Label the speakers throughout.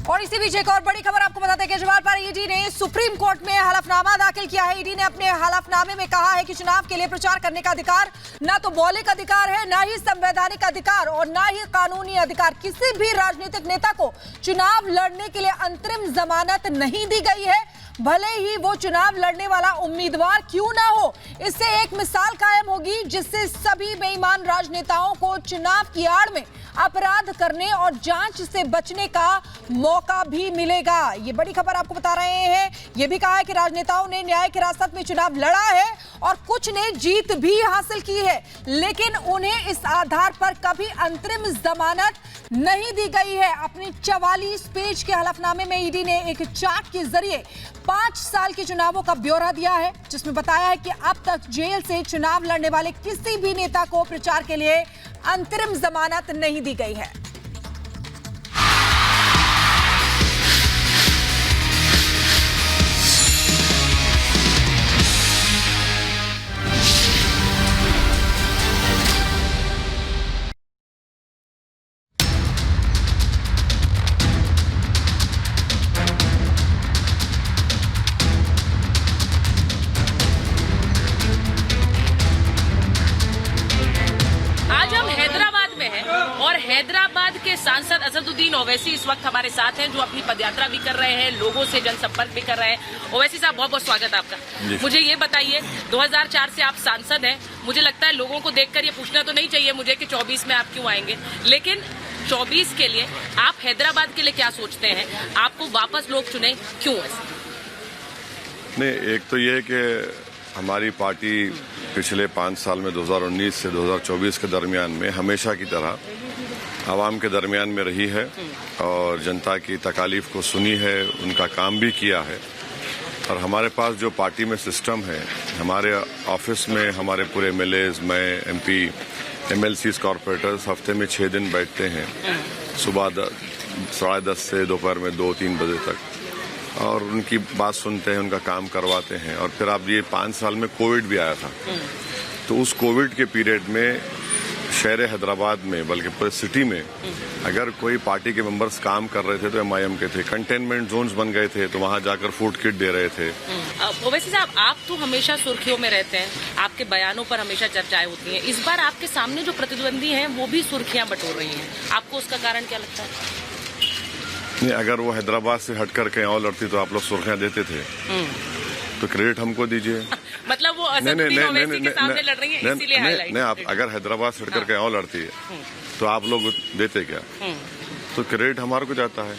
Speaker 1: और इसी बीच एक और बड़ी खबर आपको बताते हैं, केजरीवाल पर ईडी ने सुप्रीम कोर्ट में हलफनामा दाखिल किया है। ईडी ने अपने हलफनामे में कहा है कि चुनाव के लिए प्रचार करने का अधिकार ना तो मौलिक अधिकार है, ना ही संवैधानिक अधिकार और ना ही कानूनी अधिकार। किसी भी राजनीतिक नेता को चुनाव लड़ने के लिए अंतरिम जमानत नहीं दी गई है, भले ही वो चुनाव लड़ने वाला उम्मीदवार क्यों ना हो। इससे एक मिसाल कायम होगी जिससे सभी बेईमान राजनेताओं को चुनाव की आड़ में अपराध करने और जांच से बचने का मौका भी मिलेगा। ये बड़ी खबर आपको बता रहे हैं। ये भी कहा है कि राजनेताओं ने न्यायिक हिरासत में चुनाव लड़ा है और कुछ ने जीत भी हासिल की है, लेकिन उन्हें इस आधार पर कभी अंतरिम जमानत नहीं दी गई है। अपनी 44 पेज के हलफनामे में ईडी ने एक चार्ट के जरिए 5 साल के चुनावों का ब्यौरा दिया है, जिसमें बताया है कि अब तक जेल से चुनाव लड़ने वाले किसी भी नेता को प्रचार के लिए अंतरिम जमानत नहीं दी गई है।
Speaker 2: हैदराबाद के सांसद असदुद्दीन ओवैसी इस वक्त हमारे साथ हैं, जो अपनी पदयात्रा भी कर रहे हैं, लोगों से जनसंपर्क भी कर रहे हैं। ओवैसी साहब, बहुत बहुत स्वागत है आपका। मुझे ये बताइए, 2004 से आप सांसद हैं। मुझे लगता है लोगों को देखकर ये पूछना तो नहीं चाहिए मुझे कि 24 में आप क्यों आएंगे, लेकिन 24 के लिए आप हैदराबाद के लिए क्या सोचते हैं? आपको वापस लोग चुने क्यों?
Speaker 3: नहीं, एक तो ये कि हमारी पार्टी पिछले 5 साल में 2019 से 2024 के दरमियान में हमेशा की तरह आवाम के दरमियान में रही है और जनता की तकालीफ को सुनी है, उनका काम भी किया है। और हमारे पास जो पार्टी में सिस्टम है, हमारे ऑफिस में हमारे पूरे एमएलएज, मैं एमपी, एमएलसीज, कॉरपोरेटर्स हफ्ते में 6 दिन बैठते हैं, सुबह 10:30 से दोपहर में 2-3 बजे तक, और उनकी बात सुनते हैं, उनका काम करवाते हैं। और फिर आप ये 5 साल में कोविड भी आया था, तो उस कोविड के पीरियड में शहर हैदराबाद में, बल्कि पूरे सिटी में, अगर कोई पार्टी के मेंबर्स काम कर रहे थे तो एमआईएम के थे। कंटेनमेंट जोन्स बन गए थे तो वहां जाकर फूड किट दे रहे थे।
Speaker 2: ओवैसी साहब, आप तो हमेशा सुर्खियों में रहते हैं, आपके बयानों पर हमेशा चर्चाएं होती हैं। इस बार आपके सामने जो प्रतिद्वंदी हैं वो भी सुर्खियां बटोर रही हैं, आपको उसका कारण क्या लगता है?
Speaker 3: नहीं, अगर वो हैदराबाद से हटकर कहीं और लड़ती तो आप लोग सुर्खियां देते थे, तो क्रेडिट हमको दीजिए।
Speaker 2: मतलब वो असदुद्दीन ओवैसी के सामने लड़ रही है, इसीलिए हाईलाइट।
Speaker 3: नहीं, आप अगर हैदराबाद से हटकर कहीं और लड़ती है तो आप लोग देते क्या? तो क्रेडिट हमारे को जाता है।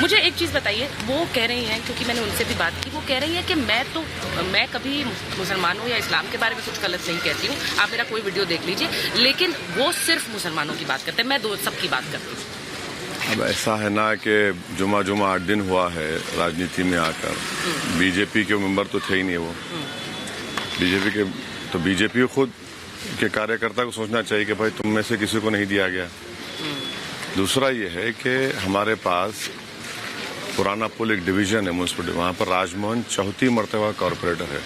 Speaker 2: मुझे एक चीज बताइए, वो कह रही हैं, क्योंकि मैंने उनसे भी बात की, वो कह रही है कि मैं कभी मुसलमानों या इस्लाम के बारे में कुछ गलत नहीं कहती हूँ, आप मेरा कोई वीडियो देख लीजिए, लेकिन वो सिर्फ मुसलमानों की बात करते हैं, मैं सबकी बात करती हूँ।
Speaker 3: अब ऐसा है ना कि जुमा 8 दिन हुआ है राजनीति में आकर, बीजेपी के मेंबर तो थे ही नहीं वो। बीजेपी के तो बीजेपी खुद के कार्यकर्ता को सोचना चाहिए कि भाई तुम में से किसी को नहीं दिया गया। दूसरा ये है कि हमारे पास पुराना पुल एक डिवीजन है म्यूनसिपल, वहाँ पर राजमोहन 4थी मरतबा कॉरपोरेटर है,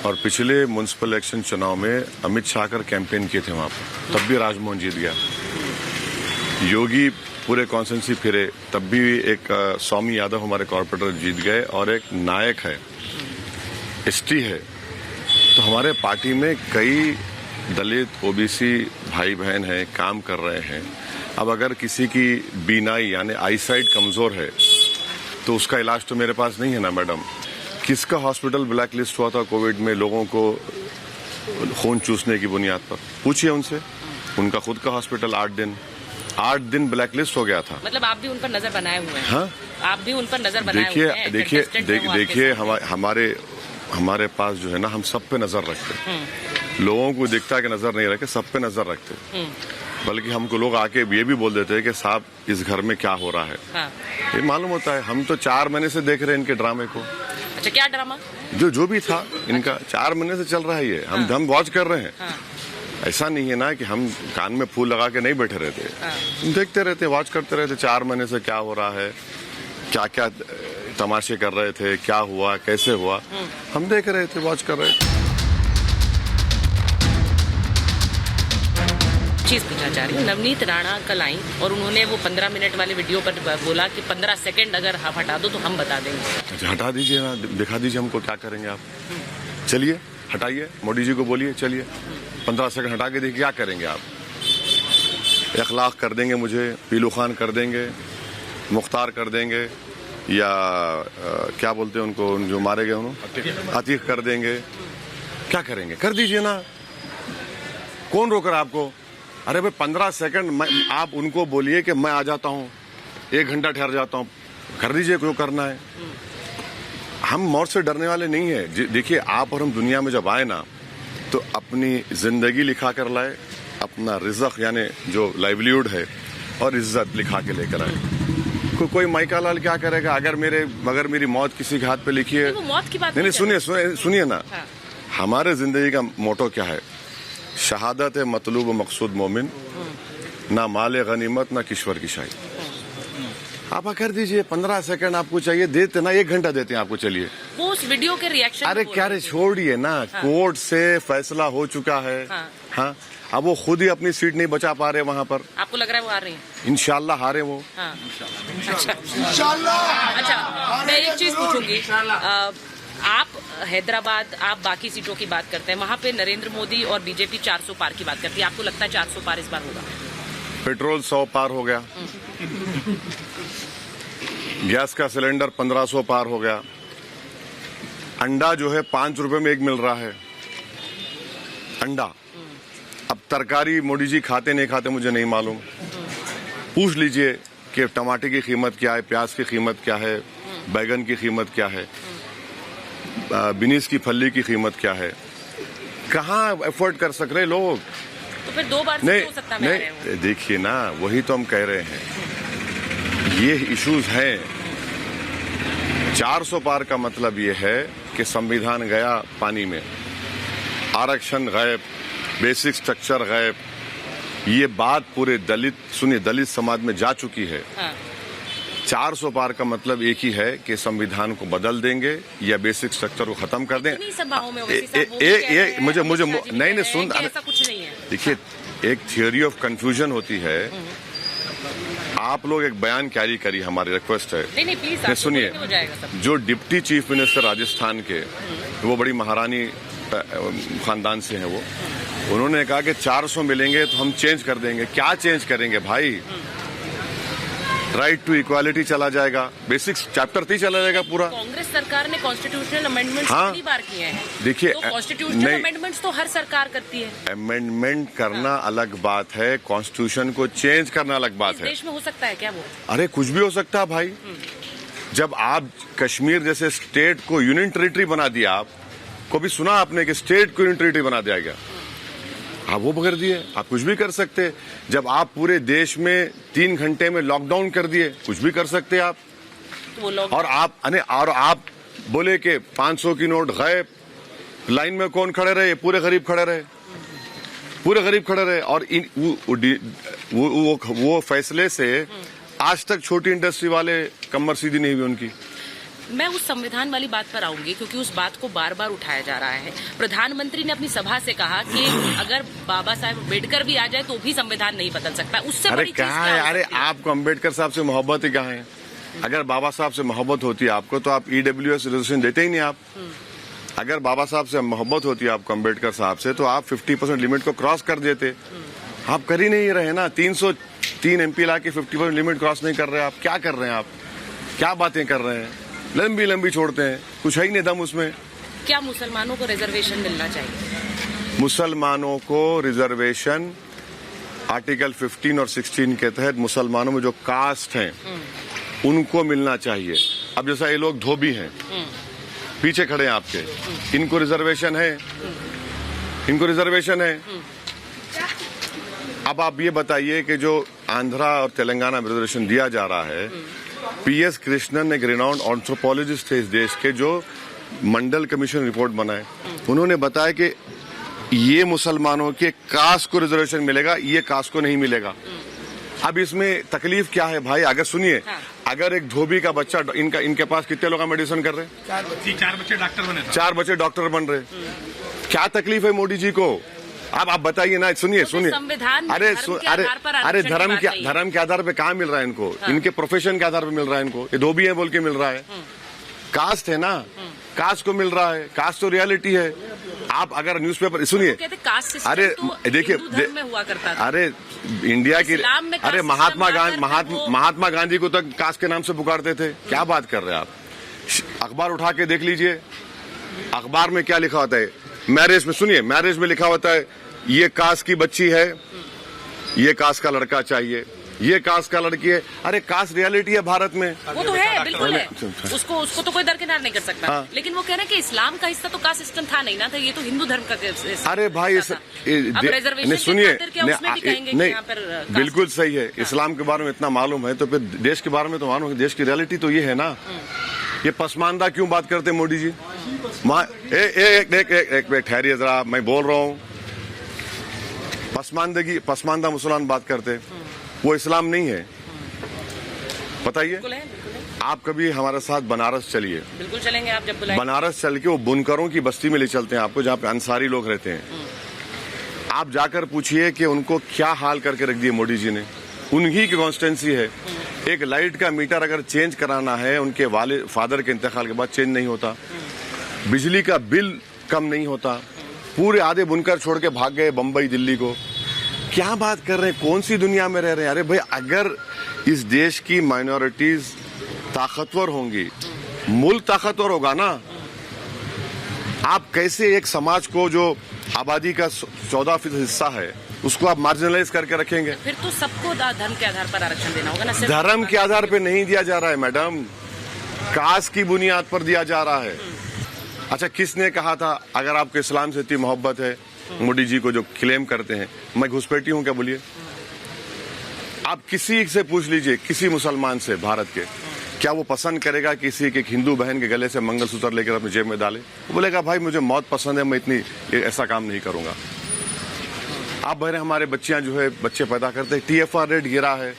Speaker 3: और पिछले म्यूनसिपल इलेक्शन चुनाव में अमित शाह कर कैंपेन किए थे वहाँ पर, तब भी राजमोहन जीत गया। योगी पूरे कॉन्स्टिट्यूंसी फिरे, तब भी एक स्वामी यादव हमारे कॉर्पोरेटर जीत गए, और एक नायक है, एसटी है। तो हमारे पार्टी में कई दलित, ओबीसी भाई बहन हैं, काम कर रहे हैं। अब अगर किसी की बीनाई यानी आईसाइट कमजोर है तो उसका इलाज तो मेरे पास नहीं है ना मैडम। किसका हॉस्पिटल ब्लैक लिस्ट हुआ था कोविड में लोगों को खून चूसने की बुनियाद पर? पूछिए उनसे, उनका खुद का हॉस्पिटल 8 दिन ब्लैक लिस्ट हो गया था।
Speaker 2: मतलब आप भी उन पर नजर बनाए हुए हैं?
Speaker 3: हाँ,
Speaker 2: आप भी उन पर नजर बनाए हुए हैं?
Speaker 3: देखिए हमारे पास जो है ना, हम सब पे नजर रखते हैं। लोगों को दिखता है कि नजर नहीं रखे, सब पे नजर रखते हैं। बल्कि हमको लोग आके ये भी बोल देते हैं कि साहब इस घर में क्या हो रहा है। हाँ। ये मालूम होता है। हम तो 4 महीने से देख रहे हैं इनके ड्रामे को।
Speaker 2: अच्छा, क्या ड्रामा? जो
Speaker 3: भी था इनका 4 महीने से चल रहा है ये। हम वॉच कर रहे हैं। हाँ। ऐसा नहीं है ना कि हम कान में फूल लगा के नहीं बैठे रहते। हम देखते रहते, वॉच करते रहते, 4 महीने से क्या हो रहा है, क्या क्या तमाशे कर रहे थे, क्या हुआ, कैसे हुआ, हम देख रहे थे, वॉच कर रहे थे।
Speaker 2: चीज पूछना चाह रही हूँ। नवनीत राणा कल आई और उन्होंने वो 15 मिनट वाले वीडियो पर बोला कि 15 सेकंड अगर आप हटा दो तो हम बता देंगे।
Speaker 3: अच्छा, हटा दीजिए ना, दिखा दीजिए हमको क्या करेंगे आप। चलिए हटाइए, मोदी जी को बोलिए चलिए 15 सेकंड हटा के देखिए क्या करेंगे आप। 1 लाख कर देंगे मुझे, पीलू खान कर देंगे, मुख्तार कर देंगे, या क्या बोलते हैं उनको जो मारे गए उन्होंने, अतीक कर देंगे। क्या करेंगे, कर दीजिए ना, कौन रोक रहा है आपको। अरे भाई 15 सेकंड आप उनको बोलिए कि मैं आ जाता हूँ, 1 घंटा ठहर जाता हूँ, कर दीजिए जो करना है। हम मौत से डरने वाले नहीं है। देखिए आप और हम दुनिया में जब आए ना तो अपनी जिंदगी लिखा कर लाए, अपना रिज़्क़ यानी जो लाइवलीहुड है और इज्जत लिखा के लेकर आए। कोई माइका लाल क्या करेगा अगर मेरी मौत किसी के हाथ पे लिखी है।
Speaker 2: वो मौत की बात
Speaker 3: नहीं, सुनिए ना।
Speaker 2: हाँ।
Speaker 3: हमारे जिंदगी का मोटो क्या है, शहादत है मतलूब मकसूद मोमिन, ना माले गनीमत ना किश्वर की शाही। आप कर दीजिए 15 सेकंड आपको चाहिए, देते ना 1 घंटा देते हैं आपको। चलिए
Speaker 2: वो उस वीडियो के रिएक्शन।
Speaker 3: अरे क्या रे, छोड़िए ना। हाँ। कोर्ट से फैसला हो चुका है। हाँ। अब वो खुद ही अपनी सीट नहीं बचा पा रहे वहाँ पर।
Speaker 2: आपको लग रहा है वो हार रही है?
Speaker 3: इंशाल्लाह हारे वो।
Speaker 2: हाँ। अच्छा, मैं एक चीज पूछूंगी। आप हैदराबाद, आप बाकी सीटों की बात करते हैं, वहाँ पे नरेंद्र मोदी और बीजेपी 400 पार की बात करती है। आपको लगता है 400 पार इस बार होगा?
Speaker 3: पेट्रोल 100 पार हो गया, गैस का सिलेंडर 1500 पार हो गया, अंडा जो है 5 रुपए में 1 मिल रहा है अंडा। अब तरकारी मोदी जी खाते नहीं खाते मुझे नहीं मालूम। पूछ लीजिए कि टमाटर की कीमत क्या है, प्याज की कीमत क्या है, बैगन की कीमत क्या है, बिनीस की फली की कीमत क्या है। कहाँ एफोर्ड कर सक रहे लोग।
Speaker 2: तो फिर 2 बार नहीं हो सकता।
Speaker 3: नहीं, देखिए ना, वही तो हम कह रहे हैं, ये इश्यूज हैं। 400 पार का मतलब ये है कि संविधान गया पानी में, आरक्षण गायब, बेसिक स्ट्रक्चर गायब। ये बात पूरे दलित समाज में जा चुकी है।
Speaker 2: हाँ।
Speaker 3: 400 पार का मतलब एक ही है कि संविधान को बदल देंगे या बेसिक स्ट्रक्चर को खत्म कर दें। मुझे नहीं सुन,
Speaker 2: ऐसा कुछ नहीं है।
Speaker 3: देखिए, एक थियोरी ऑफ कंफ्यूजन होती है। आप लोग एक बयान कैरी करिए, हमारी रिक्वेस्ट है।
Speaker 2: नहीं प्लीज
Speaker 3: सुनिए, जो डिप्टी चीफ मिनिस्टर राजस्थान के, वो बड़ी महारानी खानदान से हैं वो, उन्होंने कहा कि 400 मिलेंगे तो हम चेंज कर देंगे। क्या चेंज करेंगे भाई? राइट टू इक्वालिटी चला जाएगा, बेसिक चैप्टर 3 चला जाएगा पूरा।
Speaker 2: कांग्रेस सरकार ने कॉन्स्टिट्यूशनल अमेंडमेंट्स कितनी बार किए हैं?
Speaker 3: देखिए,
Speaker 2: तो कॉन्स्टिट्यूशनल अमेंडमेंट्स तो हर सरकार करती है।
Speaker 3: अमेंडमेंट करना अलग बात है, कॉन्स्टिट्यूशन को चेंज करना अलग बात है।
Speaker 2: देश में हो सकता है क्या वो?
Speaker 3: अरे कुछ भी हो सकता है भाई। जब आप कश्मीर जैसे स्टेट को यूनियन टेरिटरी बना दिया, आप कभी सुना आपने कि स्टेट को यूनियन टेरिटरी बना दिया गया? आप वो कर दिए, आप कुछ भी कर सकते। जब आप पूरे देश में 3 घंटे में लॉकडाउन कर दिए, कुछ भी कर सकते आप। और आप बोले कि 500 की नोट गायब, लाइन में कौन खड़े रहे? पूरे गरीब खड़े रहे, पूरे गरीब खड़े रहे। और वो फैसले से आज तक छोटी इंडस्ट्री वाले कमर सीधी नहीं हुई उनकी।
Speaker 2: मैं उस संविधान वाली बात पर आऊंगी क्योंकि उस बात को बार बार उठाया जा रहा है। प्रधानमंत्री ने अपनी सभा से कहा कि अगर बाबा साहेब अम्बेडकर भी आ जाए तो भी संविधान नहीं बदल सकता। उससे बड़ी चीज क्या है?
Speaker 3: अरे आपको अम्बेडकर साहब से मोहब्बत ही कहाँ है? अगर बाबा साहब से मोहब्बत होती है आपको तो आप EWS रिजर्वेशन देते ही नहीं आप। अगर बाबा साहब से मोहब्बत होती है आपको अम्बेडकर साहब से तो आप 50% लिमिट को क्रॉस कर देते। आप कर ही नहीं रहे ना। 303 MP ला के 50% लिमिट क्रॉस नहीं कर रहे। आप क्या कर रहे हैं? आप क्या बातें कर रहे हैं? लंबी छोड़ते हैं, कुछ है ही नहीं दम उसमें।
Speaker 2: क्या मुसलमानों को रिजर्वेशन मिलना चाहिए?
Speaker 3: मुसलमानों को रिजर्वेशन आर्टिकल 15 और 16 के तहत मुसलमानों में जो कास्ट हैं उनको मिलना चाहिए। अब जैसा ये लोग धोबी हैं, पीछे खड़े हैं आपके, इनको रिजर्वेशन है, इनको रिजर्वेशन है। अब आप ये बताइए कि जो आंध्रा और तेलंगाना में रिजर्वेशन दिया जा रहा है, PS कृष्णन एक रिनाउंड एंथ्रोपोलॉजिस्ट थे इस देश के, जो मंडल कमीशन रिपोर्ट बनाए, उन्होंने बताया कि ये मुसलमानों के कास्ट को रिजर्वेशन मिलेगा, ये कास्ट को नहीं मिलेगा। अब इसमें तकलीफ क्या है भाई? अगर सुनिए, अगर एक धोबी का बच्चा, इनके पास कितने लोग मेडिसिन कर रहे हैं?
Speaker 4: 4 बच्चे डॉक्टर बने।
Speaker 3: 4 बच्चे डॉक्टर बन रहे। क्या तकलीफ है मोदी जी को? आप बताइए ना, सुनिए सुनिए।
Speaker 2: संविधान में
Speaker 3: अरे
Speaker 2: धर्म के
Speaker 3: अरे
Speaker 2: आधार पर
Speaker 3: अरे
Speaker 2: आरक्षण की बात नहीं है।
Speaker 3: धर्म के आधार पे कहाँ मिल रहा है इनको? इनके प्रोफेशन के आधार पे मिल रहा है इनको। ये धोबी है बोल के मिल रहा है। कास्ट है ना, कास्ट को मिल रहा है। कास्ट तो रियलिटी है। आप अगर न्यूज़पेपर सुनिए,
Speaker 2: अरे
Speaker 3: देखिए
Speaker 2: हुआ करता था।
Speaker 3: अरे इंडिया की,
Speaker 2: इस्लाम में
Speaker 3: अरे
Speaker 2: कास्ट
Speaker 3: महात्मा गांधी को तक कास्ट के नाम से पुकारते थे। क्या बात कर रहे हैं आप? अखबार उठा के देख लीजिए, अखबार में क्या लिखा होता है। मैरिज में सुनिए, मैरिज में लिखा होता है ये कास्ट की बच्ची है, ये कास्ट का लड़का चाहिए, ये कास्ट का लड़की है। अरे कास्ट रियलिटी है भारत में।
Speaker 2: वो तो है, बिल्कुल है। उसको तो कोई दरकिनार नहीं कर सकता।
Speaker 3: हाँ।
Speaker 2: लेकिन वो कह रहे हैं कि इस्लाम का हिस्सा तो कास्ट सिस्टम था नहीं ना, था ये तो हिंदू धर्म का हिस्सा।
Speaker 3: अरे भाई सुनिए, बिल्कुल सही है। इस्लाम के बारे में इतना मालूम है तो फिर देश के बारे में तो मालूम है। देश की रियलिटी तो ये है ना। ये पसमानदा क्यों बात करते हैं मोदी जी? एक ठहरिए जरा, मैं बोल रहा हूँ। पसमानदा मुसलमान बात करते, वो इस्लाम नहीं है। बताइए, आप कभी हमारे साथ बनारस चलिए।
Speaker 2: बिल्कुल चलेंगे, आप जब बुलाएं।
Speaker 3: बनारस चल के वो बुनकरों की बस्ती में ले चलते हैं आपको, जहाँ पे अंसारी लोग रहते हैं। आप जाकर पूछिए कि उनको क्या हाल करके रख दिए मोदी जी ने। उन्हीं की कॉन्स्टिट्यूंसी है। एक लाइट का मीटर अगर चेंज कराना है, उनके फादर के इंतकाल के बाद चेंज नहीं होता। बिजली का बिल कम नहीं होता। पूरे आधे बुनकर छोड़ के भाग गए बंबई दिल्ली को। क्या बात कर रहे हैं? कौन सी दुनिया में रह रहे हैं? अरे भाई, अगर इस देश की माइनॉरिटीज ताकतवर होंगी, मुल्क ताकतवर होगा ना। आप कैसे एक समाज को जो आबादी का 14% हिस्सा है उसको आप मार्जिनलाइज करके रखेंगे?
Speaker 2: फिर तो सबको धर्म के आधार पर आरक्षण देना होगा ना। सिर्फ
Speaker 3: धर्म के आधार पर नहीं दिया जा रहा है मैडम, कास्ट की बुनियाद पर दिया जा रहा है। अच्छा, किसने कहा था अगर आपको इस्लाम से इतनी मोहब्बत है, मोदी जी को जो क्लेम करते हैं, मैं घुसपैठी हूं क्या? बोलिए, आप किसी से पूछ लीजिए, किसी मुसलमान से भारत के, क्या वो पसंद करेगा किसी के हिंदू बहन के गले से मंगलसूत्र लेकर अपनी जेब में डाले? वो बोलेगा भाई मुझे मौत पसंद है, मैं इतनी ऐसा काम नहीं करूंगा। आप बहरे हमारे बच्चियां जो है बच्चे पैदा करते हैं, TFR रेट गिरा है,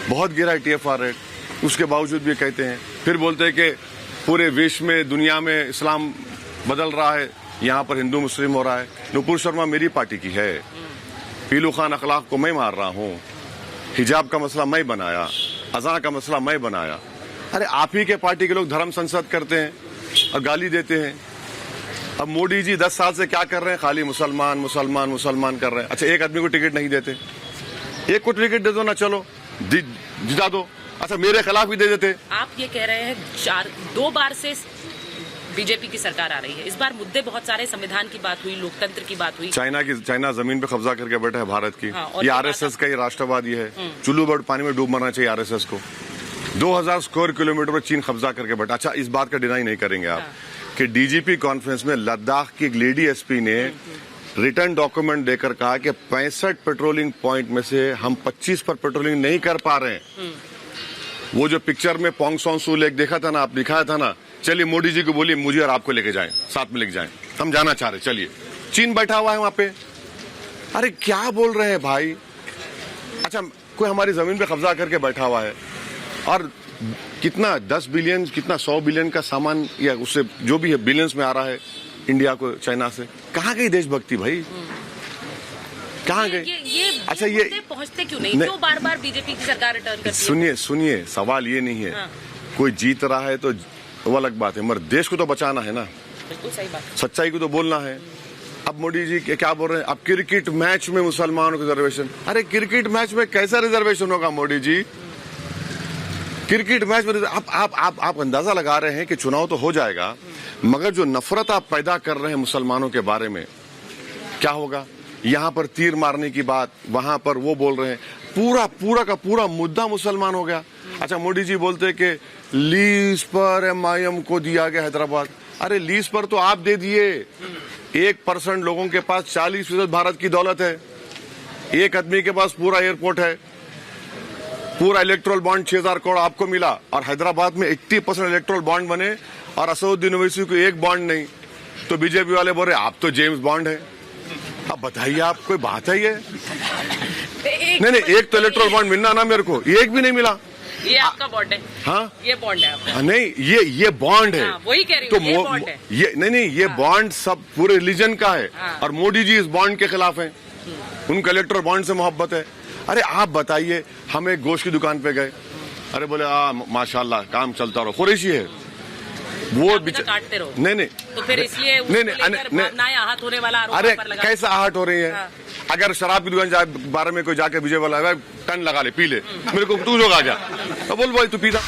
Speaker 3: बहुत गिरा है TFR रेट। उसके बावजूद भी कहते हैं, फिर बोलते हैं कि पूरे विश्व में दुनिया में इस्लाम बदल रहा है, यहाँ पर हिंदू मुस्लिम हो रहा है। नुपुर शर्मा मेरी पार्टी की है। पीलू खान अखलाक को मैं मार रहा हूँ। हिजाब का मसला मैं बनाया, अज़ान का मसला मैं बनाया। अरे आप ही के पार्टी के लोग धर्म संसद करते हैं और गाली देते हैं। अब मोदी जी 10 साल से क्या कर रहे हैं? खाली मुसलमान मुसलमान मुसलमान कर रहे हैं। अच्छा, एक आदमी को टिकट नहीं देते। एक को टिकट दे दो ना, चलो जिता दो। अच्छा, मेरे खिलाफ भी दे देते।
Speaker 2: आप ये कह रहे हैं 2 बार से बीजेपी की सरकार आ रही है। इस बार मुद्दे बहुत सारे, संविधान की बात हुई, लोकतंत्र की बात हुई।
Speaker 3: चाइना जमीन पे कब्जा करके बैठा है भारत की।
Speaker 2: हाँ,
Speaker 3: ये RSS का ही राष्ट्रवादी है। चुल्लू बड़ पानी में डूब मरना चाहिए RSS को। 2000 स्क्वायर किलोमीटर पर चीन कब्जा करके बैठा। अच्छा, इस बात का डिनाई नहीं करेंगे आप कि DGP कॉन्फ्रेंस में लद्दाख की एक लेडी SP ने रिटर्न डॉक्यूमेंट देकर कहा कि 65 पेट्रोलिंग पॉइंट में से हम 25 पर पेट्रोलिंग नहीं कर पा रहे हैं। वो जो पिक्चर में पोंग सोंग सू लेक देखा था ना, आप दिखाया था ना, चलिए मोदी जी को बोलिए मुझे और आपको लेके जाएं, साथ में लेके जाएं, हम जाना चाह रहे, चलिए। चीन बैठा हुआ है वहां पे। अरे क्या बोल रहे हैं भाई? अच्छा, कोई हमारी जमीन पे कब्जा करके बैठा हुआ है और कितना 10 बिलियन, कितना 100 बिलियन का सामान या उससे जो भी है बिलियंस में आ रहा है इंडिया को चाइना से। कहाँ गई देशभक्ति भाई? कहाँ गए? अच्छा, ये
Speaker 2: पहुंचते क्यों नहीं? क्यों बार-बार बीजेपी की सरकार रिटर्न करती है?
Speaker 3: सुनिए, सवाल ये नहीं है। हाँ। कोई जीत रहा है तो वो अलग बात है, मगर देश को तो बचाना है ना।
Speaker 2: बिल्कुल सही बात।
Speaker 3: सच्चाई को तो बोलना है। अब मोदी जी क्या बोल रहे हैं? अब क्रिकेट मैच में मुसलमानों को रिजर्वेशन। अरे क्रिकेट मैच में कैसा रिजर्वेशन होगा मोदी जी? क्रिकेट मैच में आप अंदाजा लगा रहे हैं कि चुनाव तो हो जाएगा, मगर जो नफरत आप पैदा कर रहे हैं मुसलमानों के बारे में, क्या होगा? यहाँ पर तीर मारने की बात, वहां पर वो बोल रहे हैं। पूरा का पूरा मुद्दा मुसलमान हो गया। अच्छा, मोदी जी बोलते हैं कि लीज पर MIM को दिया गया हैदराबाद। अरे लीज पर तो आप दे दिए। 1% लोगों के पास 40% भारत की दौलत है। एक आदमी के पास पूरा एयरपोर्ट है, पूरा इलेक्ट्रल बॉन्ड 6000 करोड़ आपको मिला, और हैदराबाद में 80% इलेक्ट्रल बॉन्ड बने और असदुद्दीन ओवैसी को एक बॉन्ड नहीं। तो बीजेपी वाले बोल रहे आप तो जेम्स बॉन्ड है। अब बताइए, आप कोई बात है ये? नहीं, एक तो इलेक्ट्रल बॉन्ड मिलना ना, मेरे को एक भी नहीं मिला।
Speaker 2: ये आपका बॉन्ड है?
Speaker 3: हाँ,
Speaker 2: ये बॉन्ड है आपका?
Speaker 3: नहीं, ये बॉन्ड है।
Speaker 2: हाँ, वही कह रही
Speaker 3: तो
Speaker 2: हूँ, ये बॉन्ड है।
Speaker 3: ये नहीं, ये बॉन्ड सब पूरे रिलीजन का है।
Speaker 2: हाँ।
Speaker 3: और मोदी जी इस बॉन्ड के खिलाफ हैं। उनको इलेक्ट्रल बॉन्ड से मोहब्बत है। अरे आप बताइए, हम एक गोश्त की दुकान पे गए, अरे बोले माशाल्लाह काम चलता रहो, कुरैशी है वो
Speaker 2: काटते रहो।
Speaker 3: नहीं,
Speaker 2: तो फिर इसलिए भावनाएं आहत होने वाला आरोप
Speaker 3: अरे
Speaker 2: पर लगा।
Speaker 3: कैसे आहट हो रही है?
Speaker 2: हाँ।
Speaker 3: अगर शराब की दुकान बारे में कोई जाके विजय वाला टन लगा ले, पी ले, मेरे को तू लोग आ जा, बोल भाई तू पीता।